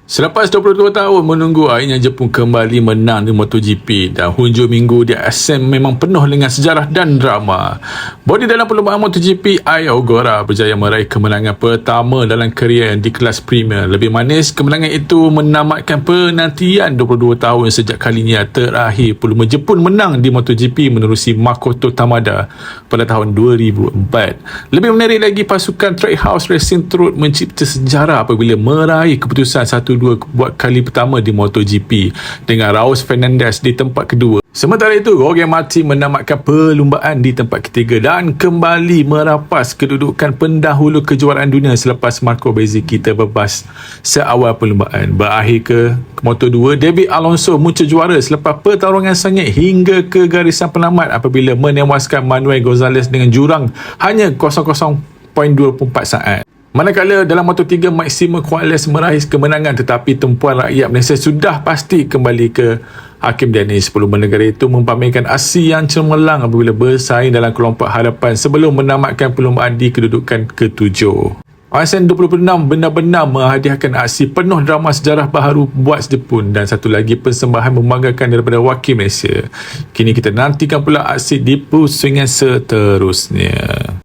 Selepas 22 tahun menunggu, akhirnya Jepun kembali menang di MotoGP dan hujung minggu di Assen memang penuh dengan sejarah dan drama. Bodi dalam perlumbaan MotoGP, Ai Ogura berjaya meraih kemenangan pertama dalam kerjaya di kelas Premier. Lebih manis, kemenangan itu menamatkan penantian 22 tahun sejak kalinya terakhir pelumbang Jepun menang di MotoGP menerusi Makoto Tamada pada tahun 2004. Lebih menarik lagi, pasukan Trackhouse Racing turut mencipta sejarah apabila meraih keputusan 1-2 buat kali pertama di MotoGP dengan Raul Fernandez di tempat kedua. Sementara itu, Jorge Martin menamatkan perlumbaan di tempat ketiga dan kembali merapas kedudukan pendahulu kejuaraan dunia selepas Marco Bezzecchi terbebas seawal perlumbaan. Berakhir ke Moto2, David Alonso muncul juara selepas pertarungan sengit hingga ke garisan penamat apabila menewaskan Manuel Gonzalez dengan jurang hanya 00.24 saat. Manakala dalam Moto3, Maxime Cuales meraih kemenangan, tetapi tumpuan rakyat Malaysia sudah pasti kembali ke Hakim Dennis. Pelumbang negara itu mempamerkan aksi yang cemerlang apabila bersaing dalam kelompok hadapan sebelum menamatkan perlumbaan di kedudukan ke-7. Asen 2026 benar-benar menghadiahkan aksi penuh drama sejarah baharu buat Jepun dan satu lagi persembahan membanggakan daripada wakil Malaysia. Kini kita nantikan pula aksi di pusingan seterusnya.